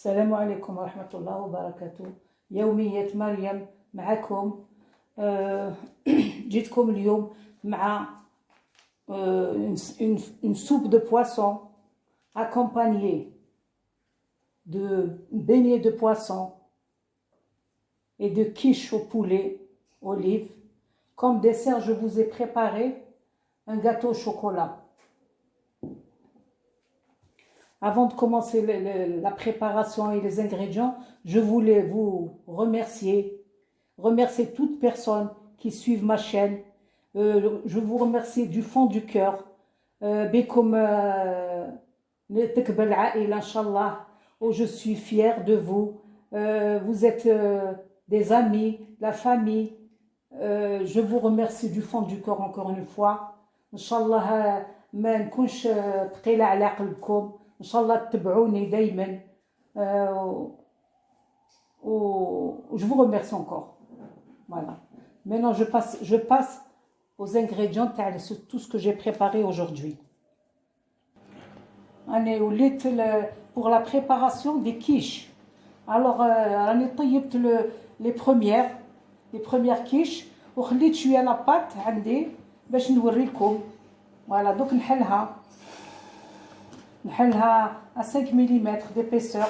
السلام عليكم ورحمة الله وبركاته. يومية مريم معكم. جيتكم اليوم مع une soupe de poisson accompagnée de beignets de poisson et de quiche au poulet, olive. Comme dessert, je vous ai préparé un gâteau au chocolat. Avant de commencer la préparation et les ingrédients, je voulais vous remercier toute personne qui suivent ma chaîne. Je vous remercie du fond du cœur. بكم تكبر العائلة إن شاء الله. Je suis fière de vous. Vous êtes des amis, la famille. Je vous remercie du fond du cœur encore une fois. إن شاء الله ما نكونش ثقيلة على قلبكم. إن شاء الله تتبعوني دايما. Je vous remercie encore. Voilà. Maintenant, je passe aux ingrédients, tout ce que j'ai préparé aujourd'hui. Pour la préparation des quiches. Alors, les premières quiches. وخليت شويه لاباط عندي باش نوريكم. Voilà, donc نحلها à 5 mm d'épaisseur.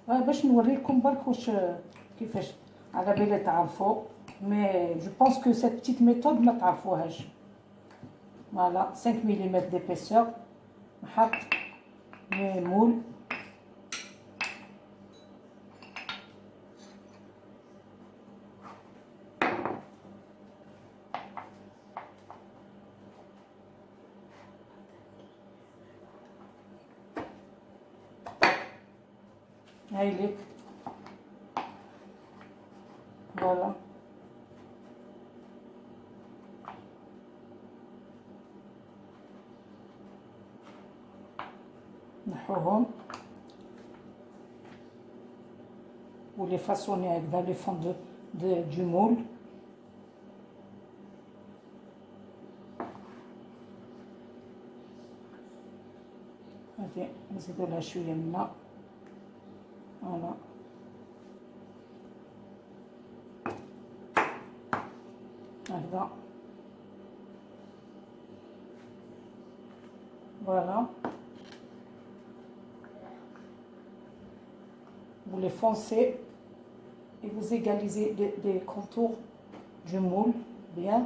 باش نوريكم برك واش كيفاش على بالي تعرفوا. Mais je pense que cette petite méthode ما تعرفوهاش. Voilà, 5 mm d'épaisseur. نحط les moules. هايليك. Voilà. نحوهم ou les façonner dans le fond du moule. هذه نزيدو لها شويه من الماء. Voilà. Voilà. Vous les foncez et vous égalisez les contours du moule bien.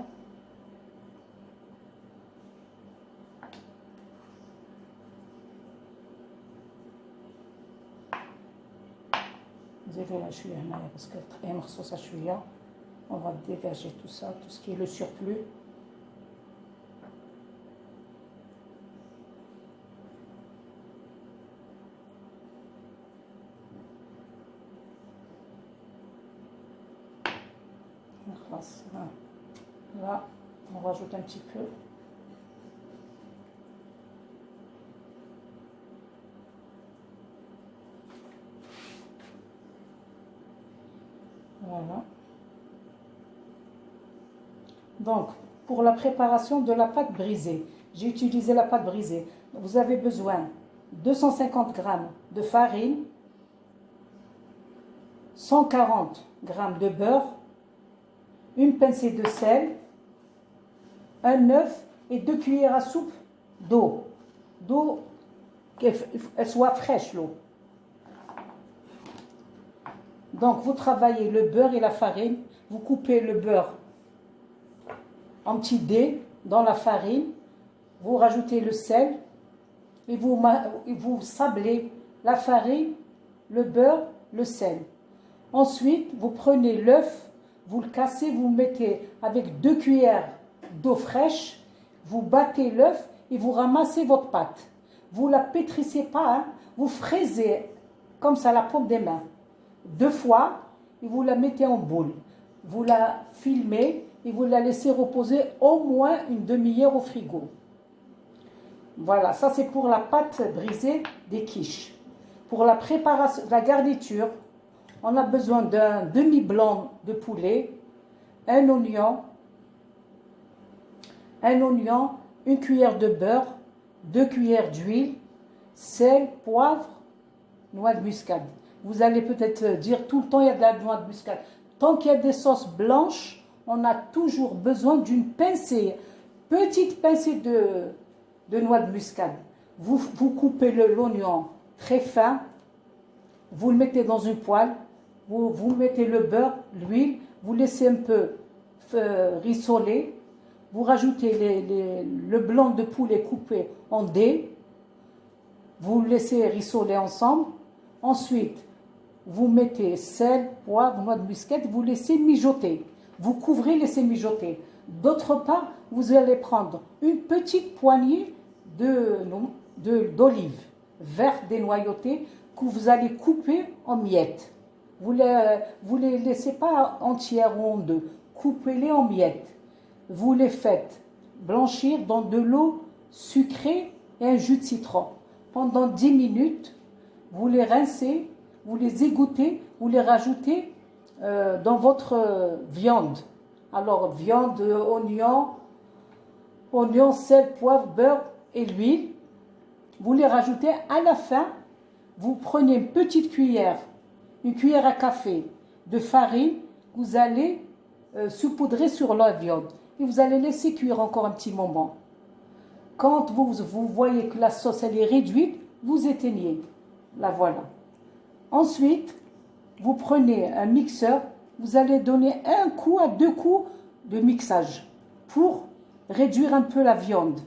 نزيدو شويه هنايا باسكو هي مخصوصه شويه. On va dégager tout ça, tout ce qui est le surplus. Là, on rajoute un petit peu. Voilà. Donc, pour la préparation de la pâte brisée, j'ai utilisé la pâte brisée. Vous avez besoin de 250 g de farine, 140 g de beurre, une pincée de sel, un œuf et 2 cuillères à soupe d'eau. D'eau, qu'elle soit fraîche, l'eau. Donc, vous travaillez le beurre et la farine. Vous coupez le beurre en petits dés dans la farine. Vous rajoutez le sel et vous sablez la farine, le beurre, le sel. Ensuite, vous prenez l'œuf, vous le cassez, vous mettez avec 2 cuillères d'eau fraîche, vous battez l'œuf et vous ramassez votre pâte. Vous ne la pétrissez pas, hein, vous fraisez comme ça la paume des mains 2 fois et vous la mettez en boule. Vous la filmez et vous la laissez reposer au moins une demi-heure au frigo. Voilà, ça c'est pour la pâte brisée des quiches. Pour la préparation, la garniture, on a besoin d'un demi-blanc de poulet, un oignon, une cuillère de beurre, 2 cuillères d'huile, sel, poivre, noix de muscade. Vous allez peut-être dire tout le temps il y a de la noix de muscade. Tant qu'il y a des sauces blanches, on a toujours besoin d'une pincée, petite pincée de noix de muscade. Vous coupez l'oignon très fin, vous le mettez dans une poêle, vous mettez le beurre, l'huile, vous laissez un peu rissoler, vous rajoutez le blanc de poulet coupé en dés, vous le laissez rissoler ensemble, ensuite vous mettez sel, poivre, noix de muscade, vous laissez mijoter, vous couvrez, laissez mijoter. D'autre part, vous allez prendre une petite poignée d'olives vertes dénoyautées que vous allez couper en miettes. Vous les laissez pas entières ou en deux, coupez-les en miettes. Vous les faites blanchir dans de l'eau sucrée et un jus de citron. Pendant 10 minutes, vous les rincez, vous les égouttez, vous les rajoutez dans votre viande. Alors, viande, oignon, sel, poivre, beurre et l'huile. Vous les rajoutez à la fin. Vous prenez une petite cuillère, une cuillère à café de farine, vous allez saupoudrer sur la viande et vous allez laisser cuire encore un petit moment. Quand vous voyez que la sauce elle est réduite, vous éteignez. La voilà. Ensuite, vous prenez un mixeur, vous allez donner 1 coup à 2 coups de mixage pour réduire un peu la viande.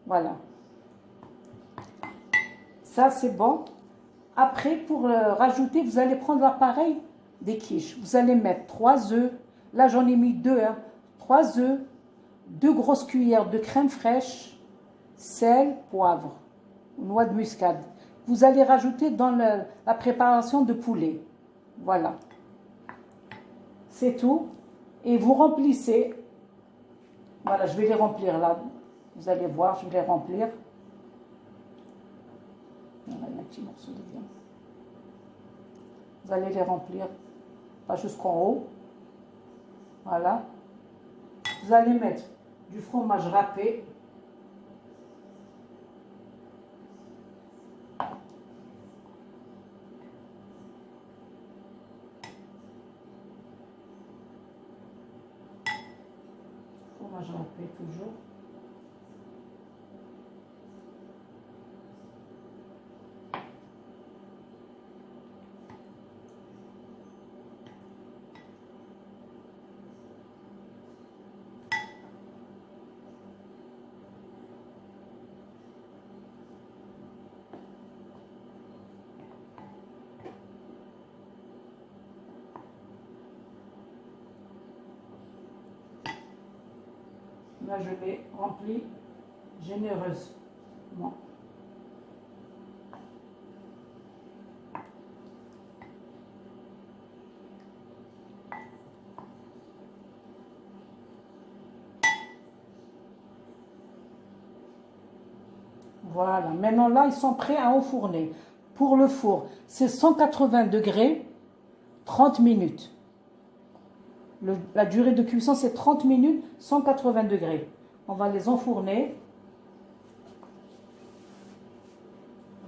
Voilà. Ça, c'est bon. Après, pour rajouter, vous allez prendre l'appareil des quiches. Vous allez mettre 3 œufs. Là, j'en ai mis 2. 3 œufs, 2 grosses cuillères de crème fraîche, sel, poivre, noix de muscade. Vous allez rajouter dans la préparation de poulet. Voilà. C'est tout. Et vous remplissez. Voilà, je vais les remplir là. Vous allez voir, je vais les remplir. Voilà, il y a un petit morceau de viande. Vous allez les remplir, pas jusqu'en haut. Voilà. Vous allez mettre du fromage râpé. Fromage râpé toujours. Là, je l'ai rempli généreusement. Voilà. Maintenant, là, ils sont prêts à enfourner. Pour le four, c'est 180 degrés, 30 minutes. La durée de cuisson, c'est 30 minutes, 180 degrés. On va les enfourner.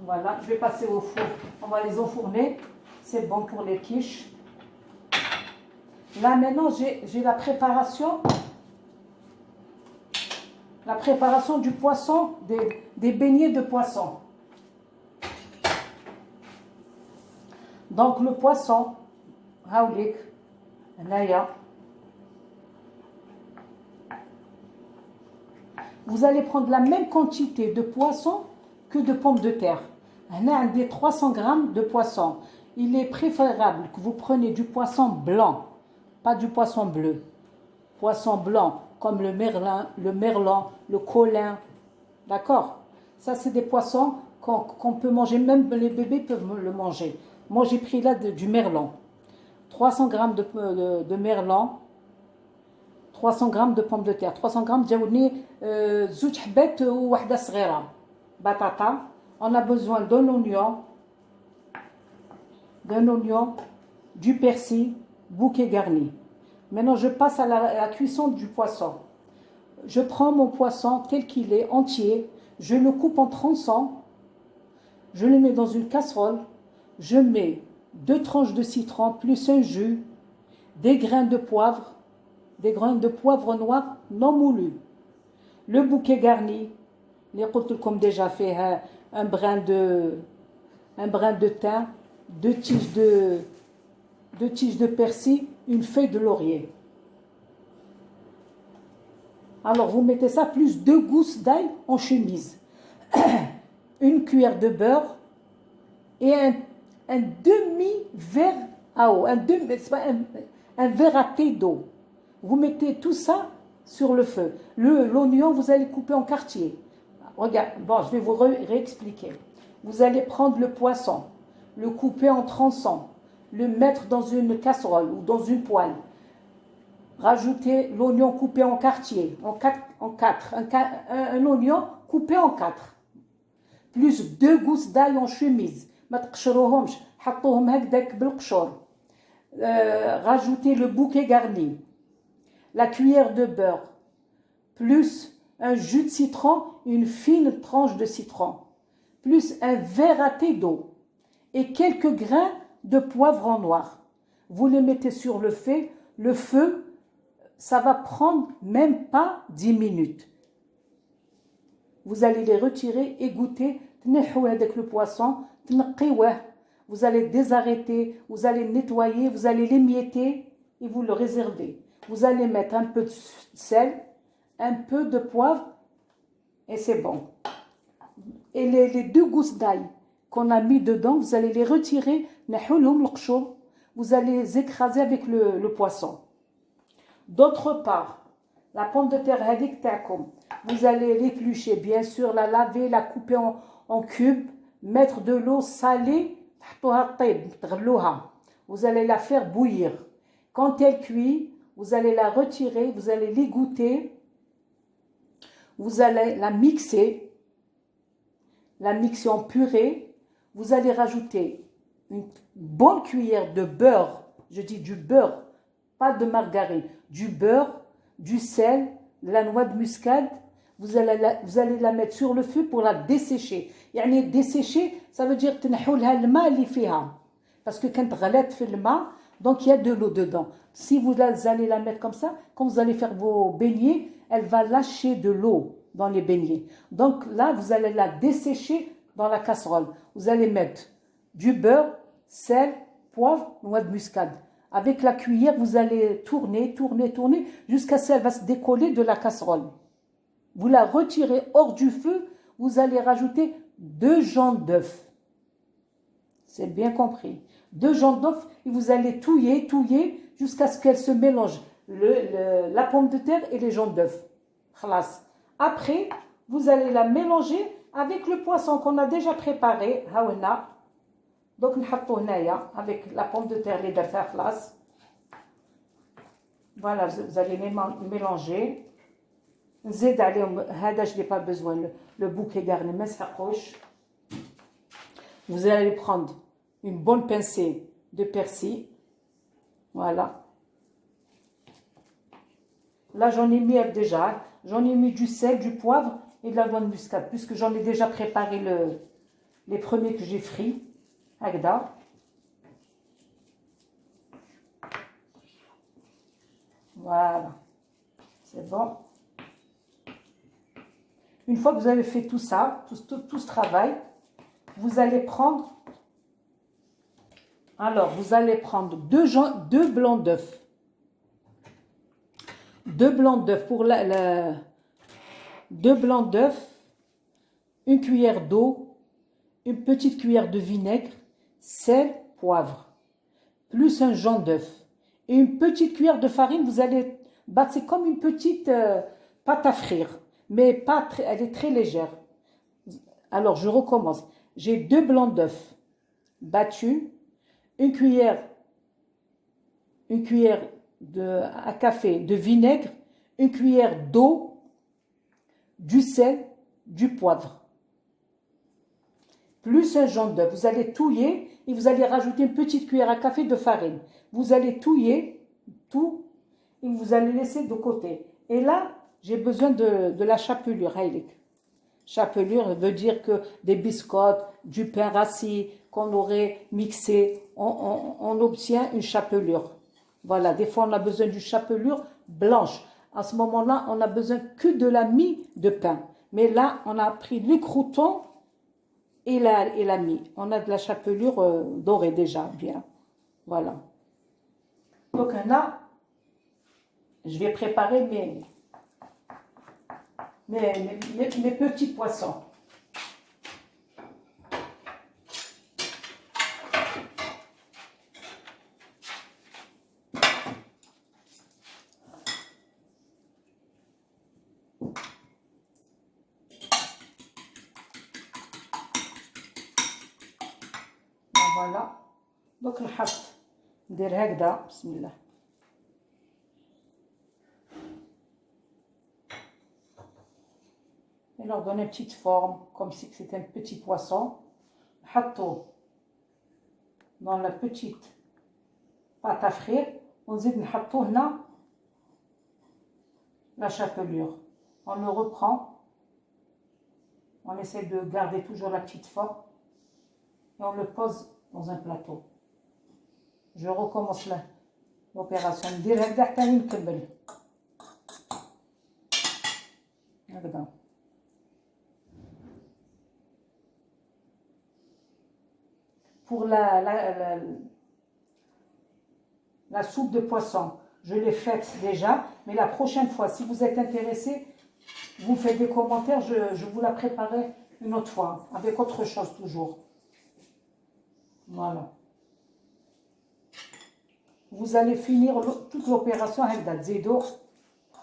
Voilà, je vais passer au four. On va les enfourner. C'est bon pour les quiches. Là, maintenant, j'ai la préparation. La préparation du poisson, des beignets de poisson. Donc, le poisson, haoulik, naya. Vous allez prendre la même quantité de poisson que de pommes de terre. On a des 300 grammes de poisson. Il est préférable que vous preniez du poisson blanc, pas du poisson bleu. Poisson blanc, comme le merlan, le colin. D'accord? Ça, c'est des poissons qu'on peut manger, même les bébés peuvent le manger. Moi, j'ai pris là du merlan. 300 grammes de merlan. 300 grammes de pommes de terre. 300 grammes جاوني زوج حبات وواحدة صغيرة بطاطا. On a besoin d'un oignon, du persil, bouquet garni. Maintenant, je passe à la cuisson du poisson. Je prends mon poisson tel qu'il est, entier. Je le coupe en tronçons. Je le mets dans une casserole. Je mets 2 tranches de citron plus un jus, des grains de poivre noir non moulus, le bouquet garni, les comme déjà fait un brin de thym, 2 tiges de persil, une feuille de laurier. Alors vous mettez ça plus 2 gousses d'ail en chemise, une cuillère de beurre et un demi-verre à eau, un verre à thé d'eau. Vous mettez tout ça sur le feu. L'oignon, vous allez couper en quartiers. Regarde, bon, je vais vous réexpliquer. Vous allez prendre le poisson, le couper en tronçons, le mettre dans une casserole ou dans une poêle. Rajouter l'oignon coupé en quartiers, en quatre. Un oignon coupé en 4. Plus 2 gousses d'ail en chemise. ما تقشروهمش حطوهم هكذاك بالقشور. Rajoutez le bouquet garni, la cuillère de beurre, plus un jus de citron, une fine tranche de citron, plus un verre à thé d'eau et quelques grains de poivre noir. Vous les mettez sur le feu. Le feu, ça va prendre même pas 10 minutes. Vous allez les retirer et goûter. Avec le poisson, vous allez désarrêter, vous allez nettoyer, vous allez l'émietter et vous le réservez. Vous allez mettre un peu de sel, un peu de poivre et c'est bon. Et les 2 gousses d'ail qu'on a mis dedans, vous allez les retirer, vous allez les écraser avec le poisson. D'autre part, la pomme de terre, vous allez l'éplucher, bien sûr, la laver, la couper en cubes, mettre de l'eau salée, vous allez la faire bouillir. Quand elle cuit, vous allez la retirer, vous allez l'égoutter, vous allez la mixer en purée, vous allez rajouter une bonne cuillère de beurre, je dis du beurre, pas de margarine, du beurre, du sel, de la noix de muscade. Vous allez la mettre sur le feu pour la dessécher. يعني dessécher, ça veut dire تنحوا لها الماء اللي فيها. Parce que quand غلت في الماء, donc il y a de l'eau dedans. Si vous allez la mettre comme ça, quand vous allez faire vos beignets, elle va lâcher de l'eau dans les beignets. Donc là, vous allez la dessécher dans la casserole. Vous allez mettre du beurre, sel, poivre, noix de muscade. Avec la cuillère, vous allez tourner jusqu'à ce qu'elle va se décoller de la casserole. Vous la retirez hors du feu, vous allez rajouter 2 jaunes d'œufs. C'est bien compris. 2 jaunes d'œufs et vous allez touiller jusqu'à ce qu'elle se mélange. La pomme de terre et les jaunes d'œufs. Après, vous allez la mélanger avec le poisson qu'on a déjà préparé. Donc, avec la pomme de terre et خلاص. Voilà, vous allez mélanger. نزيد عليهم هذا je n'ai pas besoin le bouquet garni ما نسحقوش. Vous allez prendre une bonne pincée de persil. Voilà. Là j'en ai mis déjà, j'en ai mis du sel, du poivre et de la noix de muscade puisque j'en ai déjà préparé les premiers que j'ai frits. هكذا. Voilà. C'est bon. Une fois que vous avez fait tout ça, tout ce travail, vous allez prendre, deux blancs d'œufs. 2 blancs d'œufs pour 2 blancs d'œufs, une cuillère d'eau, une petite cuillère de vinaigre, sel, poivre, plus un jaune d'œuf et une petite cuillère de farine. Vous allez battre, c'est comme une petite pâte à frire. Mais pas très, elle est très légère. Alors, je recommence. J'ai 2 blancs d'œufs battus, une cuillère à café de vinaigre, une cuillère d'eau, du sel, du poivre, plus un jaune d'œuf. Vous allez touiller et vous allez rajouter une petite cuillère à café de farine. Vous allez touiller tout et vous allez laisser de côté. Et là, j'ai besoin de la chapelure. Chapelure veut dire que des biscottes, du pain rassis qu'on aurait mixé, on obtient une chapelure. Voilà, des fois on a besoin d'une chapelure blanche. À ce moment-là, on n'a besoin que de la mie de pain. Mais là, on a pris le crouton et la mie. On a de la chapelure dorée déjà, bien. Voilà. Donc là, je vais préparer mes petits poissons. Voilà. Donc نحط ندير هكذا بسم الله. Et leur donner une petite forme comme si c'était un petit poisson. نحطو dans la petite pâte à frire ونزيد نحطو هنا la chapelure. On le reprend. On essaie de garder toujours la petite forme et on le pose dans un plateau. Je recommence l'opération. ندير هكذا حتى نكمل. هكذا. Pour la soupe de poisson, je l'ai faite déjà, mais la prochaine fois, si vous êtes intéressé, vous faites des commentaires, je vous la préparerai une autre fois, avec autre chose toujours. Voilà. Vous allez finir toute l'opération هكذا تزيدوا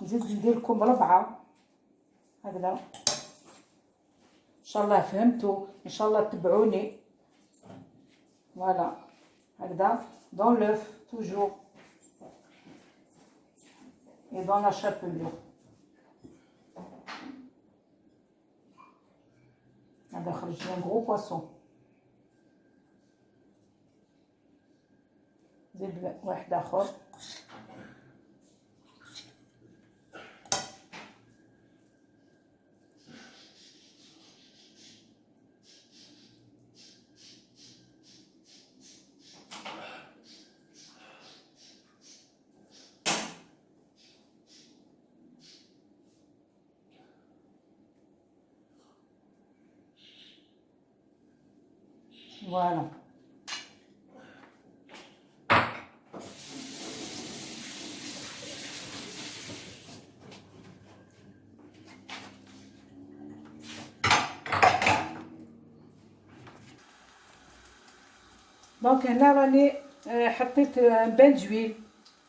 نزيد ندير لكم ربعه هكذا ان شاء الله فهمتوا ان شاء الله تبعوني. Voilà, هكذا dans l'œuf toujours et dans la chapelure. هذا خرج لي un gros poisson. زيد واحد اخر. Voilà. دونك هنا راني حطيت بان دويل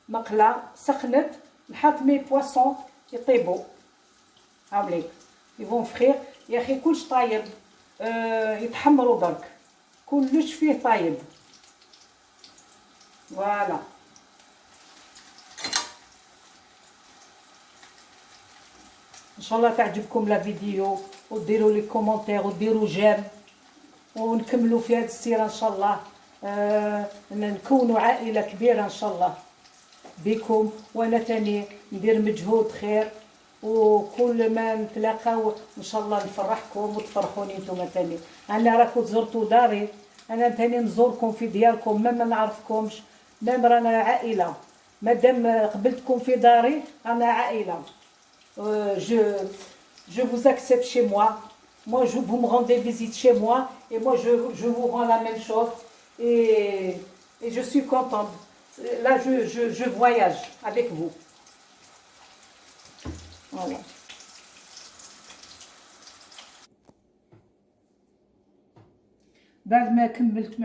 مقله سخنت نحط مي بواسون يطيبوا هاوليك يفون فخير يا اخي كلش طايب يتحمروا برك كلش فيه طايب. فوالا ان شاء الله تعجبكم لا فيديو وديروا لي كومونتير وديروا جيم ونكملوا في هذه السيره ان شاء الله. نكونوا عائله كبيره ان شاء الله بكم، وانا تاني ندير مجهود خير وكل ما نتلاقاو ان شاء الله نفرحكم وتفرحوني نتوما تاني. انا راكم زرتوا داري، انا تاني نزوركم في دياركم ما نعرفكمش، مام رانا عائله، مادام قبلتكم في داري انا عائله. je vous accepte chez moi. Moi, vous me rendez visite chez moi et moi, je vous rends la même chose et je suis contente. Là, je voyage avec vous. Voilà. بعد ما كملت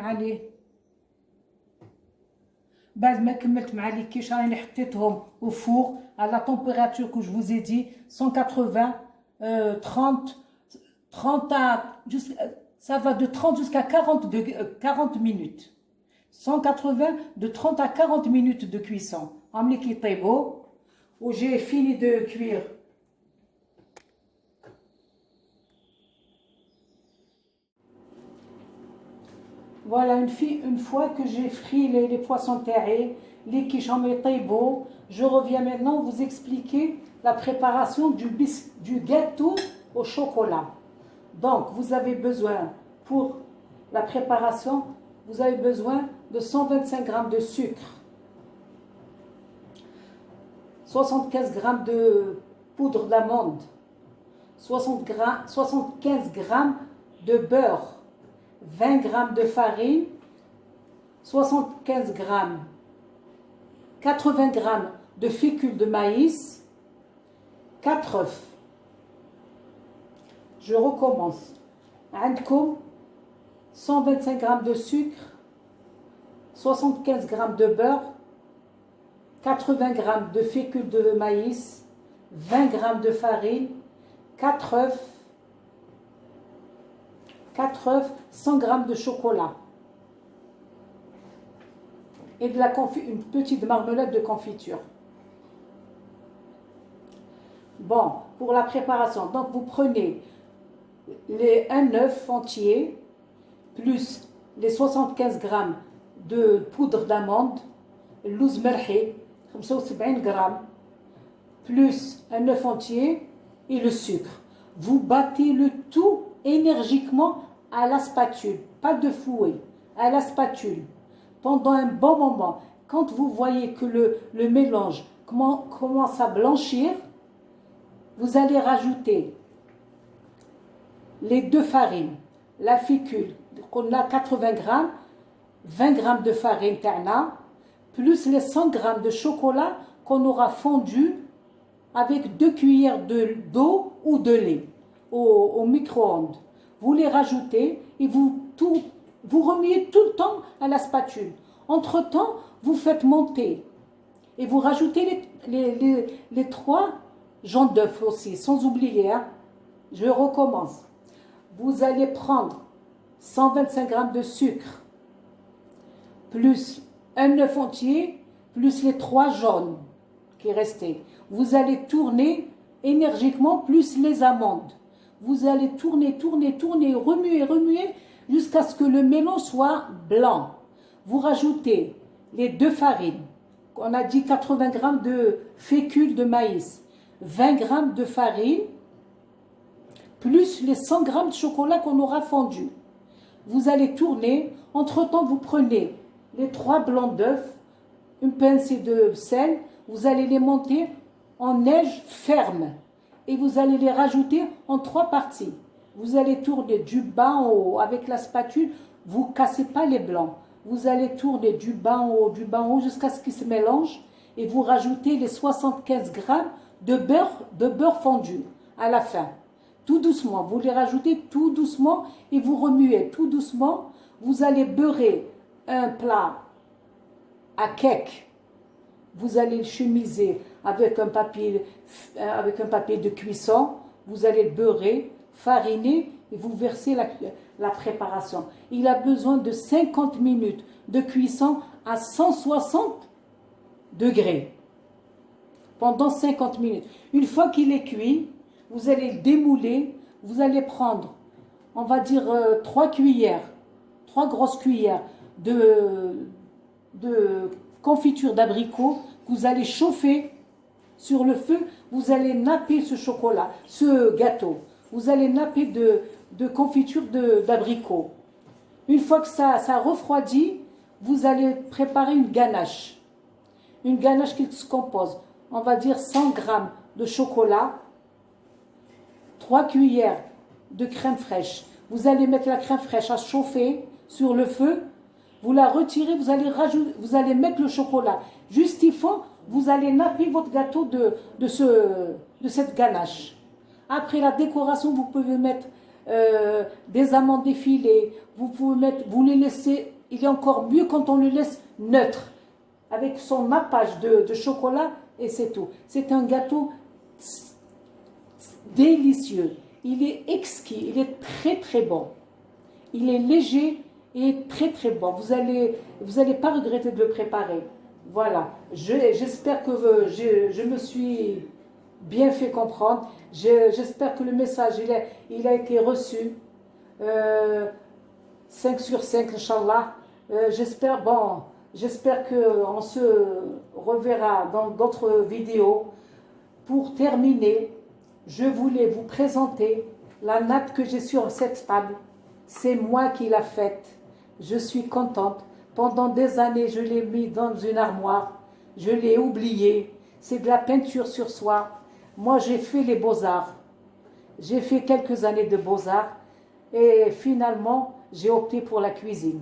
مع لي كيش راني حطيتهم au four à la température que je vous ai dit 180 30 à ça va de 30 jusqu'à 40 minutes. 180 de 30 à 40 minutes de cuisson. عملي كيطيبوا où j'ai fini de cuire. Voilà, une fois que j'ai frit les poissons terrés, les quiches en métaïbo, je reviens maintenant vous expliquer la préparation du gâteau au chocolat. Donc, vous avez besoin, pour la préparation, vous avez besoin de 125 g de sucre, 75 g de poudre d'amande, 75 g de beurre, 20 g de farine, 75 g, 80 g de fécule de maïs, 4 œufs. Je recommence. عندكم 125 g de sucre, 75 g de beurre, 80 g de fécule de maïs, 20 g de farine, 4 œufs, 100 g de chocolat et une petite marmelade de confiture. Bon, pour la préparation, donc vous prenez un œuf entier plus les 75 g de poudre d'amande, اللوز مرحي 75 g, plus un œuf entier et le sucre. Vous battez le tout énergiquement à la spatule, pas de fouet, à la spatule, pendant un bon moment. Quand vous voyez que le mélange commence à blanchir, vous allez rajouter les 2 farines, la fécule, qu'on a 80 g, 20 g de farine terna, plus les 100 g de chocolat qu'on aura fondu avec 2 cuillères d'eau ou de lait au micro-ondes. Vous les rajoutez et vous remuez tout le temps à la spatule. Entre-temps, vous faites monter et vous rajoutez les 3 jaunes d'œufs aussi, sans oublier. Hein. Je recommence. Vous allez prendre 125 g de sucre, plus un œuf entier, plus les 3 jaunes qui restaient. Vous allez tourner énergiquement, plus les amandes. Vous allez tourner, remuer jusqu'à ce que le mélange soit blanc. Vous rajoutez les 2 farines. On a dit 80 g de fécule de maïs, 20 g de farine, plus les 100 g de chocolat qu'on aura fondu. Vous allez tourner. Entre-temps, vous prenez les 3 blancs d'œufs, une pincée de sel, vous allez les monter en neige ferme et vous allez les rajouter en 3 parties. Vous allez tourner du bas en haut avec la spatule, vous ne cassez pas les blancs. Vous allez tourner du bas en haut jusqu'à ce qu'ils se mélangent et vous rajoutez les 75 g de beurre fondu à la fin. Tout doucement, vous les rajoutez tout doucement et vous remuez tout doucement. Vous allez beurrer un plat à cake. Vous allez le chemiser avec un papier de cuisson. Vous allez le beurrer, fariner et vous versez la préparation. Il a besoin de 50 minutes de cuisson à 160 degrés. Pendant 50 minutes. Une fois qu'il est cuit, vous allez le démouler. Vous allez prendre, on va dire, 3 grosses cuillères de confiture d'abricot que vous allez chauffer sur le feu. Vous allez napper ce gâteau. Vous allez napper de confiture d'abricot. Une fois que ça refroidit, vous allez préparer une ganache. Une ganache qui se compose, on va dire 100 g de chocolat, 3 cuillères de crème fraîche. Vous allez mettre la crème fraîche à chauffer sur le feu. Vous la retirez, vous allez mettre le chocolat. Juste il faut, vous allez napper votre gâteau de cette ganache. Après la décoration, vous pouvez mettre des amandes effilées. Vous les laissez, il est encore mieux quand on le laisse neutre, avec son nappage de chocolat et c'est tout. C'est un gâteau délicieux. Il est exquis, il est très très bon. Il est léger et très très bon. Vous allez pas regretter de le préparer. Voilà. J'espère que je me suis bien fait comprendre. J'espère que le message il a été reçu. 5 sur 5, Inch'Allah. J'espère qu'on se reverra dans d'autres vidéos. Pour terminer, je voulais vous présenter la nappe que j'ai sur cette table. C'est moi qui l'ai faite. Je suis contente. Pendant des années, je l'ai mis dans une armoire. Je l'ai oublié. C'est de la peinture sur soie. Moi, j'ai fait les beaux-arts. J'ai fait quelques années de beaux-arts. Et finalement, j'ai opté pour la cuisine.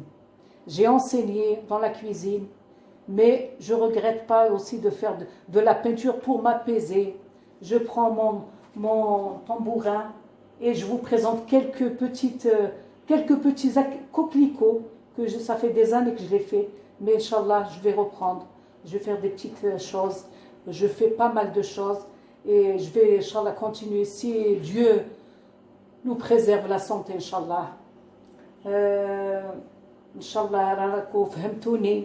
J'ai enseigné dans la cuisine. Mais je ne regrette pas aussi de faire de la peinture pour m'apaiser. Je prends mon tambourin et je vous présente quelques petits coquelicots ça fait des années que je l'ai fait. Mais Inch'Allah, je vais reprendre. Je vais faire des petites choses. Je fais pas mal de choses. Et je vais, Inch'Allah, continuer. Si Dieu nous préserve la santé, Inch'Allah. Inch'Allah, راكم فهمتوني.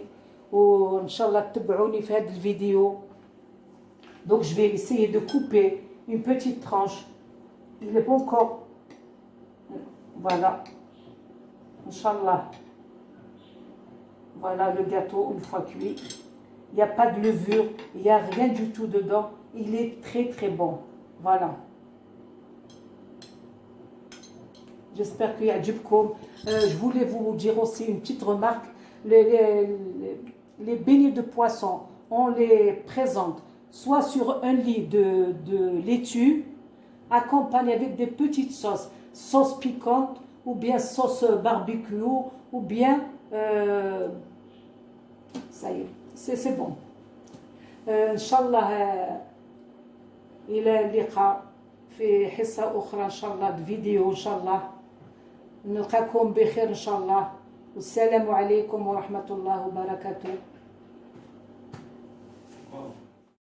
Inch'Allah, تبعوني في هذه الفيديو. Donc je vais essayer de couper une petite tranche. Il n'est pas encore. Voilà. Inch'Allah. Voilà le gâteau une fois cuit. Il n'y a pas de levure, il n'y a rien du tout dedans. Il est très très bon. Voilà. J'espère qu'il y a du com. Je voulais vous dire aussi une petite remarque. Les beignets de poisson, on les présente soit sur un lit de laitue, accompagné avec des petites sauces, sauce piquante, ou bien sauce barbecue, ou bien, ça y est, c'est bon. Inch'Allah, إلى اللقاء في حصة أخرى إن شاء الله فيديو إن شاء الله نلقاكم بخير إن شاء الله والسلام عليكم ورحمة الله وبركاته.